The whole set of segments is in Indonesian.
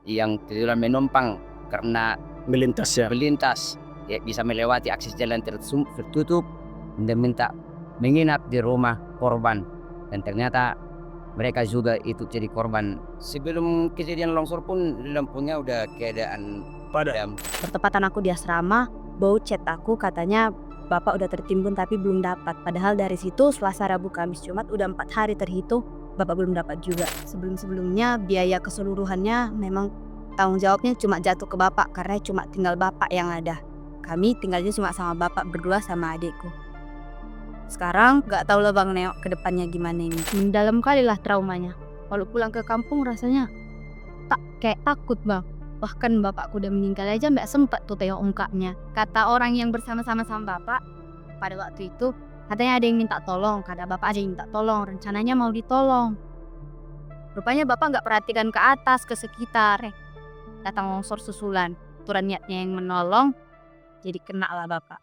yang kebetulan menumpang karena Melintas ya. melintas ya, bisa melewati akses jalan tertutup dan minta menginap di rumah korban, dan ternyata mereka juga itu jadi korban. Sebelum kejadian longsor pun lampunya udah keadaan padam. Bertepatan aku di asrama, Bau chat aku katanya bapak udah tertimbun tapi belum dapat. Padahal dari situ Selasa, Rabu, Kamis, Jumat udah 4 hari terhitung bapak belum dapat juga. Sebelumnya biaya keseluruhannya memang tanggung jawabnya cuma jatuh ke bapak karena cuma tinggal bapak yang ada. Kami tinggalnya cuma sama bapak berdua sama adikku. Sekarang gak tahu lah Bang Neo ke depannya gimana ini. Mendalam kali lah traumanya. Kalau pulang ke kampung rasanya kayak takut Bang. Bahkan bapakku udah meninggal aja mbak sempat tuh tengok ungkapnya. Kata orang yang bersama-sama sama bapak pada waktu itu, katanya ada yang minta tolong, kata bapak ada yang minta tolong, rencananya mau ditolong. Rupanya bapak gak perhatikan ke atas, ke sekitar. Datang longsor susulan, aturan niatnya yang menolong, jadi kena lah bapak.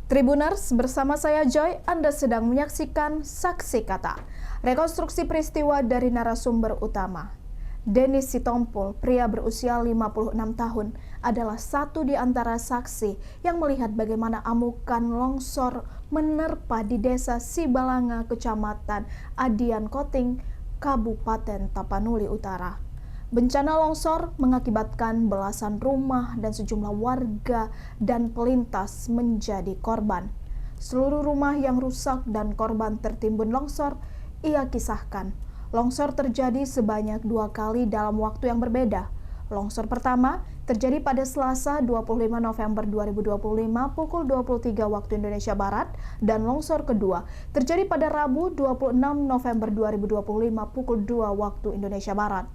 Tribuners, bersama saya Joy, Anda sedang menyaksikan Saksi Kata. Rekonstruksi peristiwa dari narasumber utama. Denis Sitompul, pria berusia 56 tahun, adalah satu di antara saksi yang melihat bagaimana amukan longsor menerpa di desa Sibalanga, Kecamatan Adian Koting, Kabupaten Tapanuli Utara. Bencana longsor mengakibatkan belasan rumah dan sejumlah warga dan pelintas menjadi korban. Seluruh rumah yang rusak dan korban tertimbun longsor, ia kisahkan. Longsor terjadi sebanyak 2 kali dalam waktu yang berbeda. Longsor pertama terjadi pada Selasa 25 November 2025 pukul 23 waktu Indonesia Barat, dan longsor kedua terjadi pada Rabu 26 November 2025 pukul 2 waktu Indonesia Barat.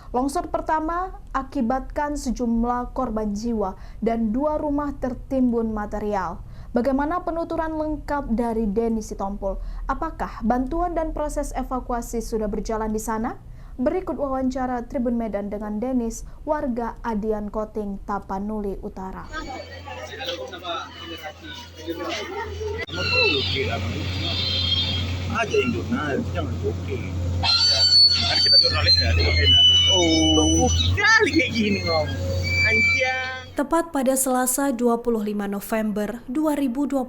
Longsor pertama akibatkan sejumlah korban jiwa dan 2 rumah tertimbun material. Bagaimana penuturan lengkap dari Denis Sitompul? Apakah bantuan dan proses evakuasi sudah berjalan di sana? Berikut wawancara Tribun Medan dengan Denis, warga Adian Koting, Tapanuli Utara. Aja Indona, jangan oke. Kan kita jurnalis ya, kali kayak gini ngomong. Anjang. Tepat pada Selasa 25 November 2025,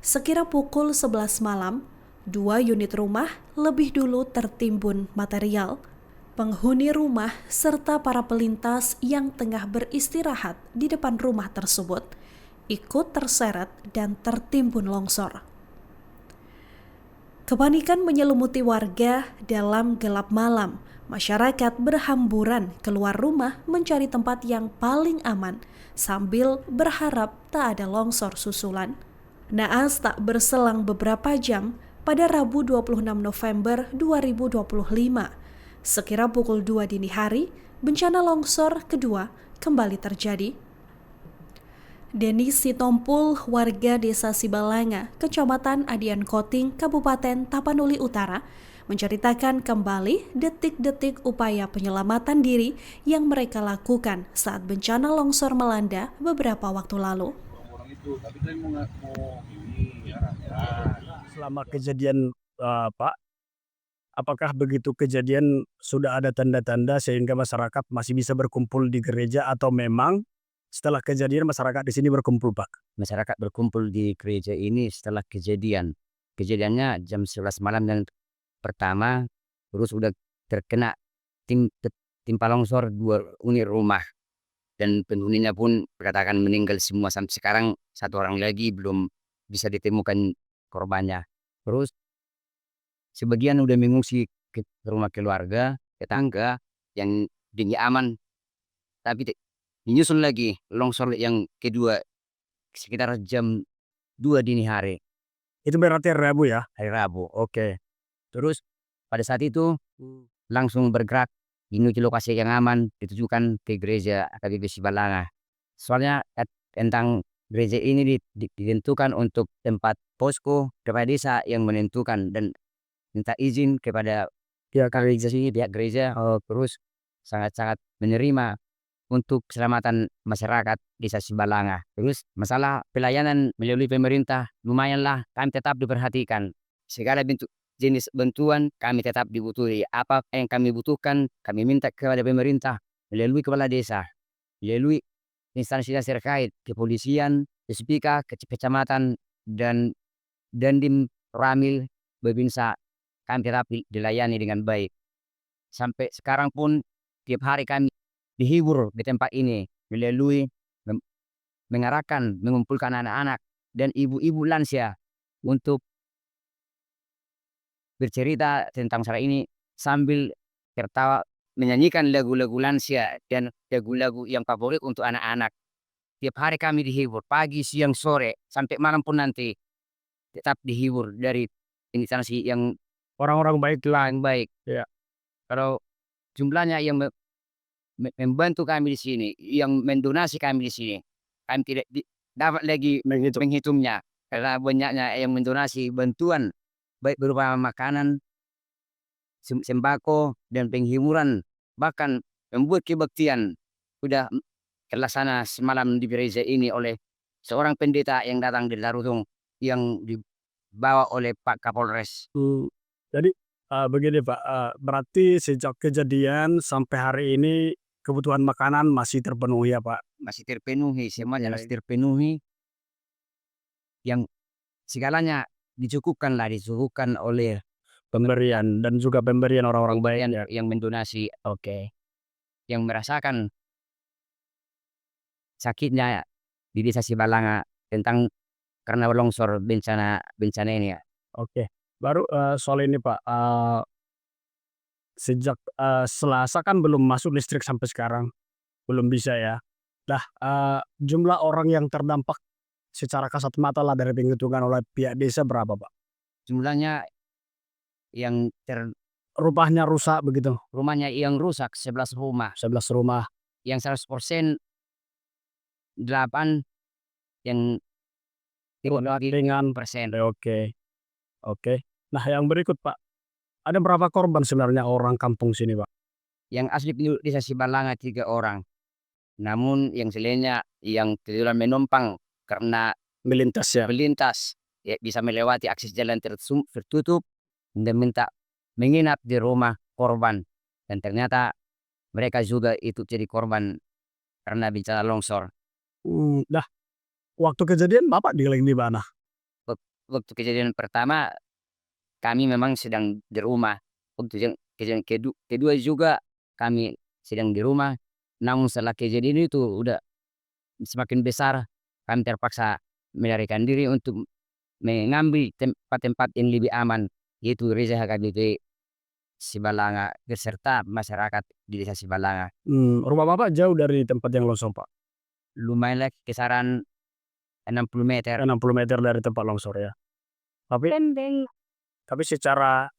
sekira pukul 11 malam, 2 unit rumah lebih dulu tertimbun material. Penghuni rumah serta para pelintas yang tengah beristirahat di depan rumah tersebut ikut terseret dan tertimbun longsor. Kepanikan menyelimuti warga. Dalam gelap malam, masyarakat berhamburan keluar rumah mencari tempat yang paling aman sambil berharap tak ada longsor susulan. Naas tak berselang beberapa jam, pada Rabu 26 November 2025, sekira pukul 2 dini hari, bencana longsor kedua kembali terjadi. Denis Sitompul, warga desa Sibalanga, Kecamatan Adian Koting, Kabupaten Tapanuli Utara, menceritakan kembali detik-detik upaya penyelamatan diri yang mereka lakukan saat bencana longsor melanda beberapa waktu lalu. Selama kejadian Pak, apakah begitu kejadian sudah ada tanda-tanda sehingga masyarakat masih bisa berkumpul di gereja, atau memang setelah kejadian masyarakat di sini berkumpul, Pak? Masyarakat berkumpul di gereja ini setelah kejadian. Kejadiannya jam 11 malam dan pertama, terus udah terkena timpa longsor 2 unit rumah, dan penghuninya pun katakan meninggal semua. Sampai sekarang 1 orang lagi belum bisa ditemukan korbannya. Terus sebagian udah mengungsi ke rumah keluarga, tetangga yang dini aman, tapi menyusul lagi longsor yang kedua sekitar jam 2 dini hari. Itu berarti hari Rabu ya? Hari Rabu. Oke. Terus pada saat itu langsung bergerak menuju lokasi yang aman, ditujukan ke gereja AKBP Sibalanga. Soalnya tentang gereja ini ditentukan untuk tempat posko kepada desa yang menentukan dan minta izin kepada pihak gereja. Terus sangat-sangat menerima untuk keselamatan masyarakat desa Sibalanga. Terus masalah pelayanan melalui pemerintah lumayanlah kami tetap diperhatikan. segala bentuk jenis bantuan kami tetap dibutuhi. Apa yang kami butuhkan, kami minta kepada pemerintah melalui kepala desa, melalui instansi terkait, kepolisian, Spika, kecamatan, dan Dandim, Ramil, Babinsa, kami tetap dilayani dengan baik. Sampai sekarang pun tiap hari kami dihibur di tempat ini melalui mengarahkan, mengumpulkan anak-anak dan ibu-ibu lansia untuk bercerita tentang masalah ini sambil tertawa, menyanyikan lagu-lagu lansia dan lagu-lagu yang favorit untuk anak-anak. Tiap hari kami dihibur, pagi, siang, sore, sampai malam pun nanti tetap dihibur dari instansi yang Orang-orang baik lah. yang baik. Ya. Kalau jumlahnya yang membantu kami di sini, yang mendonasi kami di sini, kami tidak dapat lagi menghitungnya karena banyaknya yang mendonasi bantuan baik berupa makanan, sembako, dan penghiburan, bahkan membuat kebaktian sudah terlaksana semalam di gereja ini oleh seorang pendeta yang datang dari Larutong yang dibawa oleh Pak Kapolres. Jadi begini Pak, berarti sejak kejadian sampai hari ini kebutuhan makanan masih terpenuhi ya Pak? Masih terpenuhi, semuanya Oke. masih terpenuhi. Yang segalanya dicukupkan oleh Pemberian dan juga pemberian orang-orang baik yang, ya. yang mendonasi, yang merasakan sakitnya di desa Sibalanga tentang karena longsor bencana ini ya. Oke. Baru soal ini Pak, sejak Selasa kan belum masuk listrik sampai sekarang, belum bisa ya. Nah, jumlah orang yang terdampak secara kasat mata lah dari penghitungan oleh pihak desa berapa Pak? Jumlahnya yang Rumahnya rusak begitu, rumahnya yang rusak 11 rumah, 11 rumah. yang 100% 8, yang Ringan. persen. Oke. Oke. Nah, yang berikut Pak, ada berapa korban sebenarnya orang kampung sini Pak? Yang asli penduduk desa Sibalanga 3 orang. Namun yang selainnya yang kebetulan menumpang karena Melintas ya? melintas ya, bisa melewati akses jalan tertutup dan minta menginap di rumah korban, dan ternyata mereka juga itu jadi korban karena bencana longsor. Nah, waktu kejadian Bapak di mana? Waktu kejadian pertama kami memang sedang di rumah. Waktu kejadian kedua juga kami sedang di rumah. Namun setelah kejadian itu udah semakin besar, kami terpaksa melarikan diri untuk mengambil tempat-tempat yang lebih aman, yaitu gereja HKBP Sibalanga beserta masyarakat di desa Sibalanga. Rumah Bapak jauh dari tempat yang longsor Pak? Lumayanlah kisaran 60 meter. 60 meter dari tempat longsor ya? Tapi secara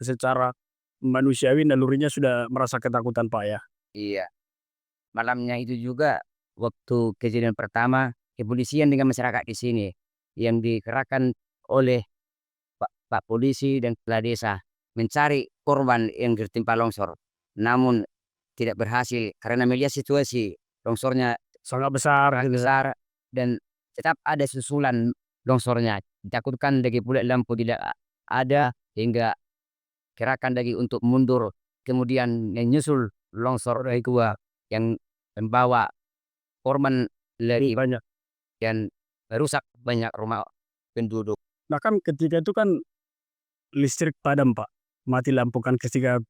manusiawi nalurinya sudah merasa ketakutan Pak ya? Iya. Malamnya itu juga waktu kejadian pertama, kepolisian dengan masyarakat di sini yang dikerahkan oleh Pak Polisi dan kepala desa mencari korban yang tertimpa longsor. Namun tidak berhasil karena melihat situasi longsornya Sangat besar sangat gitu ya? besar dan tetap ada susulan longsornya. Ditakutkan lagi pula lampu tidak ada hingga gerakan lagi untuk mundur. Kemudian menyusul longsor kedua yang membawa korban lagi Banyak. dan merusak banyak rumah penduduk. Nah kan ketika itu kan listrik padam Pak, mati lampu kan ketika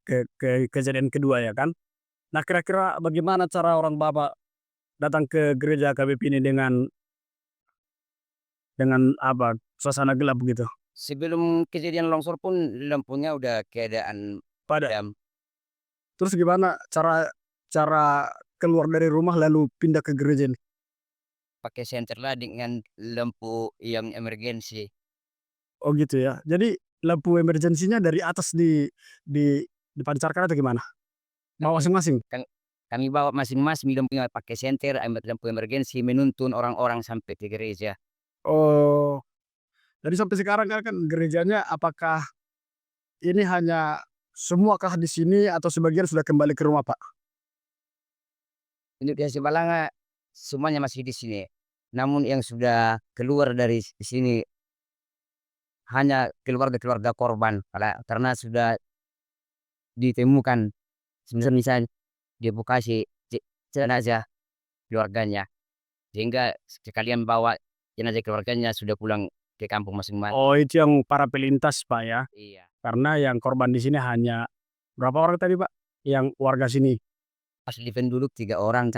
kejadian kedua ya kan? Nah kira-kira bagaimana cara orang Bapak datang ke gereja HKBP ini dengan apa, suasana gelap begitu? Sebelum kejadian longsor pun lampunya udah keadaan Padam. padam. Terus gimana cara keluar dari rumah lalu pindah ke gereja ini? Pakai senter lah dengan lampu yang emergensi. Oh gitu ya. Jadi lampu emergensinya dari atas dipancarkan atau gimana? Bawa masing-masing? Kami bawa masing-masing lampunya pakai senter, lampu emergensi menuntun orang-orang sampai ke gereja. Oh. Jadi sampai sekarang kan gerejanya apakah ini hanya semuakah di sini atau sebagian sudah kembali ke rumah Pak? Penduduk desa Sibalanga semuanya masih di sini. Namun yang sudah keluar dari sini hanya keluarga-keluarga korban karena sudah ditemukan misal dievokasi jenazah keluarganya, sehingga sekalian bawa jenazah keluarganya sudah pulang ke kampung masing-masing. Oh, itu yang para pelintas, Pak, ya? Iya, Karena yang korban di sini hanya berapa orang tadi, Pak? Yang warga sini? asli penduduk 3 orang,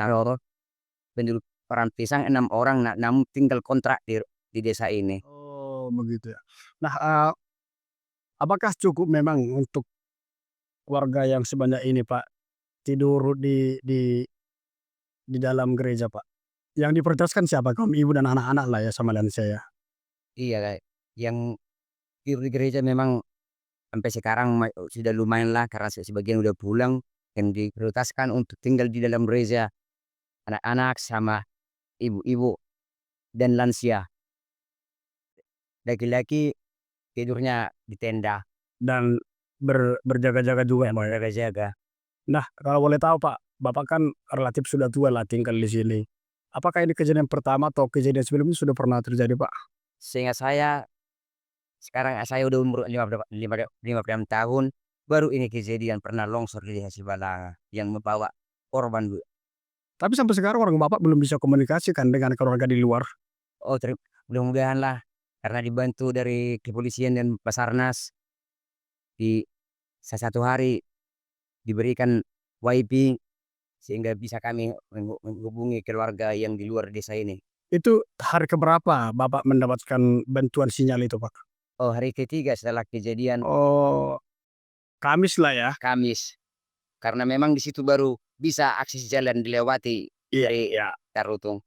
penduduk Parangpisang 6 orang, namun tinggal kontrak di desa ini. Oh, begitu ya. Nah, apakah cukup memang untuk warga yang sebanyak ini, Pak, tidur di dalam gereja, Pak? Yang diprioritaskan siapa? Kaum ibu dan anak-anak lah ya sama lansia ya? Iya, Kak, yang tidur di gereja memang sampai sekarang sudah lumayan lah karena sebagian udah pulang, yang diprioritaskan untuk tinggal di dalam gereja anak-anak sama ibu-ibu dan lansia. Laki-laki tidurnya di tenda, Dan berjaga-jaga juga ya, Pak, ya? jaga-jaga. Nah, kalau boleh tahu, Pak, Bapak kan relatif sudah tua lah tinggal di sini. Apakah ini kejadian pertama atau kejadian sebelumnya sudah pernah terjadi, Pak? Sehingga sekarang saya udah umur 56 tahun, baru ini kejadian pernah longsor di desa Sibalanga yang membawa korban, Bu. Tapi sampai sekarang orang Bapak belum bisa komunikasikan dengan keluarga di luar? Oh, mudah-mudahan lah karena dibantu dari kepolisian dan Basarnas di satu hari diberikan WiFi sehingga bisa kami menghubungi keluarga yang di luar desa ini. Itu hari keberapa Bapak mendapatkan bantuan sinyal itu, Pak? Oh, hari ketiga setelah kejadian Oh, Kamis lah ya? Kamis. Karena memang di situ baru bisa akses jalan dilewati Iya, dari iya. Tarutung.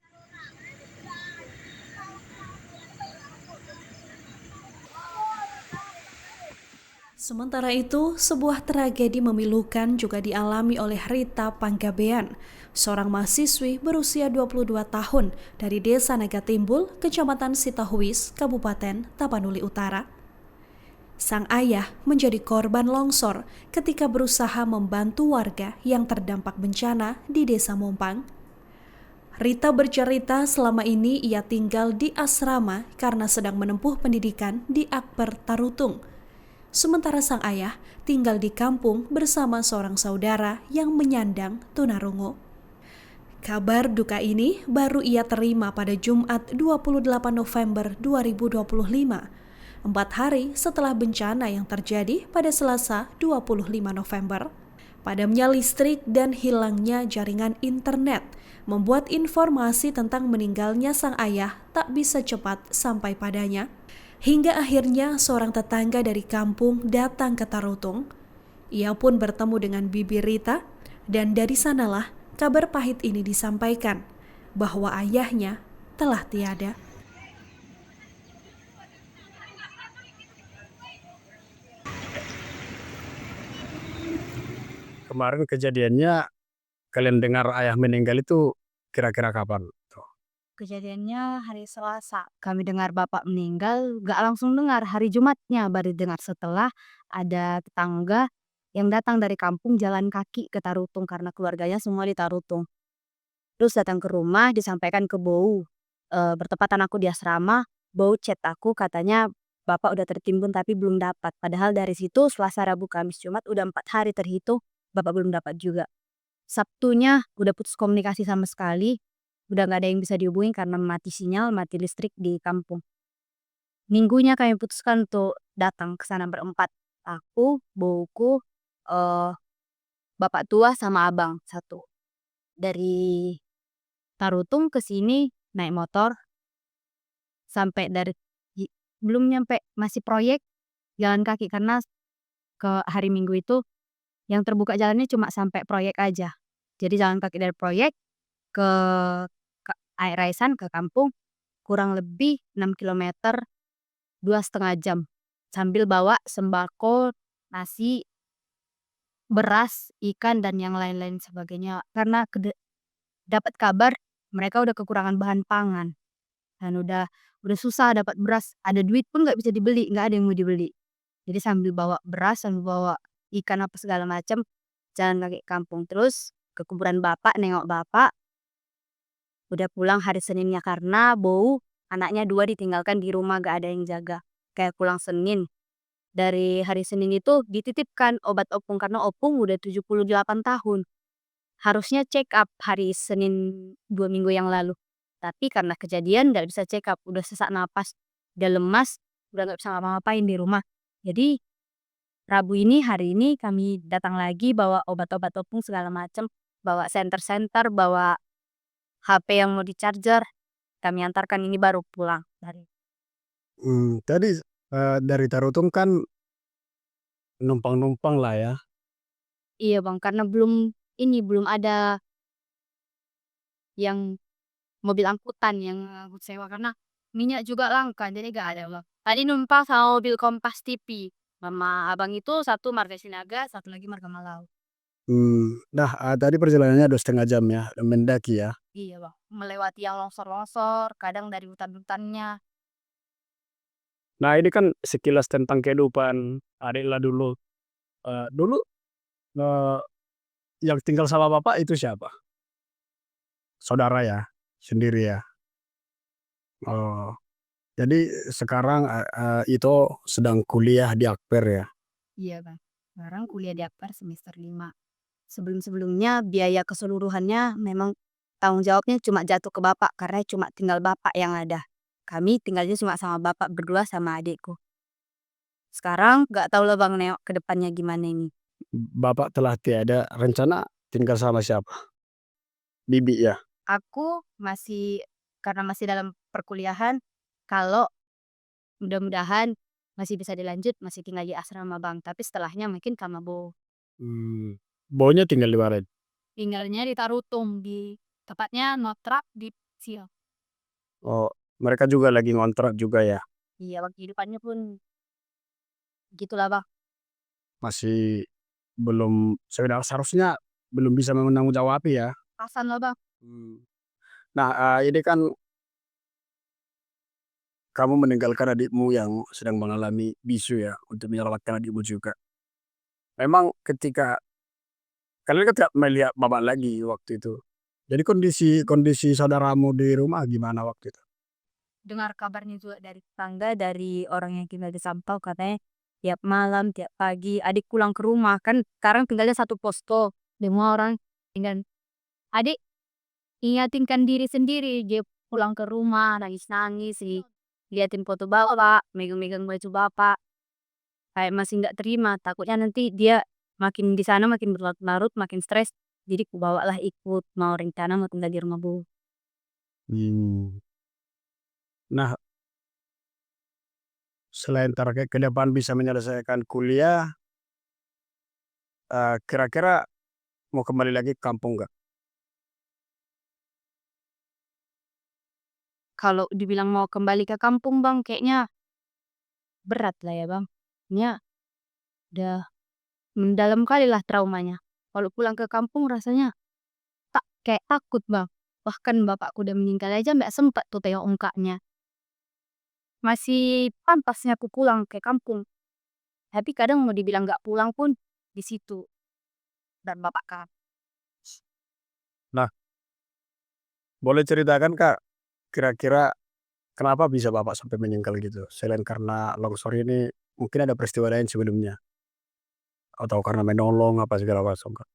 Sementara itu, sebuah tragedi memilukan juga dialami oleh Rita Panggabean, seorang mahasiswi berusia 22 tahun dari Desa Nagatimbul, Kecamatan Sitahuis, Kabupaten Tapanuli Utara. Sang ayah menjadi korban longsor ketika berusaha membantu warga yang terdampak bencana di Desa Mompang. Rita bercerita selama ini ia tinggal di asrama karena sedang menempuh pendidikan di Akper Tarutung. Sementara sang ayah tinggal di kampung bersama seorang saudara yang menyandang tunarungu. Kabar duka ini baru ia terima pada Jumat 28 November 2025, 4 hari setelah bencana yang terjadi pada Selasa 25 November. Padamnya listrik dan hilangnya jaringan internet membuat informasi tentang meninggalnya sang ayah tak bisa cepat sampai padanya. Hingga akhirnya seorang tetangga dari kampung datang ke Tarutung. Ia pun bertemu dengan Bibi Rita dan dari sanalah kabar pahit ini disampaikan bahwa ayahnya telah tiada. Kemarin kejadiannya kalian dengar ayah meninggal itu kira-kira kapan? Kejadiannya hari Selasa. Kami dengar bapak meninggal, gak langsung dengar. Hari Jumatnya baru dengar setelah ada tetangga yang datang dari kampung jalan kaki ke Tarutung karena keluarganya semua di Tarutung. Terus datang ke rumah disampaikan ke Bou. Bertepatan aku di asrama, Bou chat aku katanya bapak udah tertimbun tapi belum dapat. Padahal dari situ Selasa, Rabu, Kamis, Jumat udah 4 hari terhitung bapak belum dapat juga. Sabtunya udah putus komunikasi sama sekali. Udah gak ada yang bisa dihubungi karena mati sinyal, mati listrik di kampung. Minggunya kami putuskan untuk datang ke sana berempat. Aku, bouku, bapak tua sama abang satu. Dari Tarutung ke sini naik motor. Sampai belum nyampe masih proyek jalan kaki karena ke hari Minggu itu yang terbuka jalannya cuma sampai proyek aja. Jadi jalan kaki dari proyek ke Air Raisan ke kampung kurang lebih 6 km 2,5 jam sambil bawa sembako, nasi, beras, ikan dan yang lain-lain sebagainya karena dapat kabar mereka udah kekurangan bahan pangan dan udah susah dapat beras, ada duit pun nggak bisa dibeli, nggak ada yang mau dibeli. Jadi sambil bawa beras, sambil bawa ikan apa segala macam jalan kaki kampung terus ke kuburan bapak, nengok bapak. Udah pulang hari Seninnya karena Bou anaknya 2 ditinggalkan di rumah gak ada yang jaga. kayak pulang Senin. Dari hari Senin itu dititipkan obat opung karena opung udah 78 tahun. Harusnya check up hari Senin 2 minggu yang lalu. Tapi karena kejadian nggak bisa check up, udah sesak napas, udah lemas, udah nggak bisa ngapa-ngapain di rumah. Jadi hari ini kami datang lagi bawa obat-obat opung segala macam, bawa senter-senter, bawa HP yang mau di-charger. Kami antarkan ini baru pulang dari. Tadi dari Tarutung kan numpang-numpang lah ya. Iya Bang, karena belum ada yang mobil angkutan yang angkut sewa karena minyak juga langka jadi gak ada Bang. Tadi numpang sama mobil Kompas TV. Mama abang itu satu Marga Sinaga, satu lagi Marga Malau. Nah, tadi perjalanannya 2,5 jam ya, mendaki ya. Iya Bang, melewati yang longsor-longsor, kadang dari hutan-hutannya. Nah, ini kan sekilas tentang kehidupan Adela dulu. Dulu yang tinggal sama Bapak itu siapa? Saudara ya? Sendiri ya? Oh, jadi sekarang itu sedang kuliah di Akper ya? Iya Bang, sekarang kuliah di Akbar semester 5. Sebelum-sebelumnya biaya keseluruhannya memang tanggung jawabnya cuma jatuh ke Bapak karena cuma tinggal Bapak yang ada. Kami tinggalnya cuma sama Bapak berdua sama adikku. Sekarang nggak tahu lah Bang Neo ke depannya gimana ini. Bapak telah tiada, rencana tinggal sama siapa? Bibi ya? Aku karena masih dalam perkuliahan, kalau mudah-mudahan masih bisa dilanjut, masih tinggal di asrama Bang. Tapi setelahnya mungkin Kamabo. Baunya tinggal di mana? Tinggalnya di Tarutung, di tepatnya Notrap di Siau. Oh, mereka juga lagi ngontrak juga ya? Iya Bang, kehidupannya pun gitulah Bang. Masih belum, seharusnya belum bisa menanggung-jawabi ya? Pasan lah Bang. Nah, ini kan kamu meninggalkan adikmu yang sedang mengalami bisu ya, untuk menyelamatkan adikmu juga. Memang ketika kalian kan tidak melihat Bapak lagi waktu itu. Jadi kondisi saudaramu di rumah gimana waktu itu? Dengar kabarnya juga dari tetangga, dari orang yang tinggal di Sampau, katanya tiap malam, tiap pagi adik pulang ke rumah. Kan sekarang tinggalnya satu posko, semua orang tinggal. Adik ingatinkan diri sendiri, dia pulang ke rumah nangis-nangis sih, liatin foto Bapak, megang-megang baju Bapak, kayak masih nggak terima. Takutnya nanti dia makin di sana makin berlarut-larut, makin stres. Jadi ku bawalah ikut, mau rencana mau tinggal di rumah Bu. Nah, selain target ke depan bisa menyelesaikan kuliah, kira-kira mau kembali lagi ke kampung nggak? Kalau dibilang mau kembali ke kampung Bang, kayaknya berat lah ya Bang. Nya udah mendalam kali lah traumanya. Kalau pulang ke kampung rasanya kayak takut Bang. Bahkan bapakku udah meninggal aja nggak sempat tuh tengok mukanya. Masih pantasnya aku pulang ke kampung. Tapi kadang mau dibilang nggak pulang pun di situ. Dan bapak kan. Nah, boleh ceritakan Kak, kira-kira kenapa bisa Bapak sampai meninggal gitu? Selain karena longsor ini, mungkin ada peristiwa lain sebelumnya? Atau karena menolong apa segala macam Kak?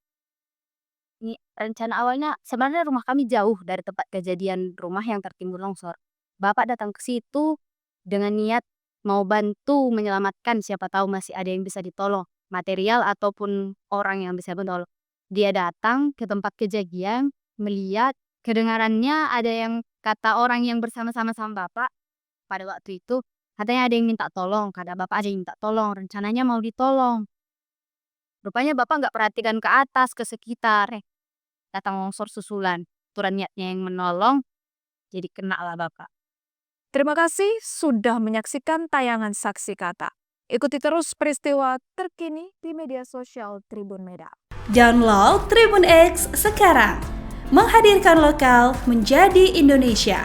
Ini rencana awalnya sebenarnya rumah kami jauh dari tempat kejadian rumah yang tertimbun longsor. Bapak datang ke situ dengan niat mau bantu menyelamatkan, siapa tahu masih ada yang bisa ditolong, material ataupun orang yang bisa menolong. Dia datang ke tempat kejadian, melihat, kedengarannya ada yang kata orang yang bersama-sama sama Bapak pada waktu itu, katanya ada yang minta tolong, kata Bapak ada yang minta tolong, rencananya mau ditolong. Rupanya Bapak nggak perhatikan ke atas, ke sekitar. Datang longsor susulan. Aturan niatnya yang menolong, jadi kena lah Bapak. Terima kasih sudah menyaksikan tayangan Saksi Kata. Ikuti terus peristiwa terkini di media sosial Tribun Medan. Download Tribun X sekarang. Menghadirkan lokal menjadi Indonesia.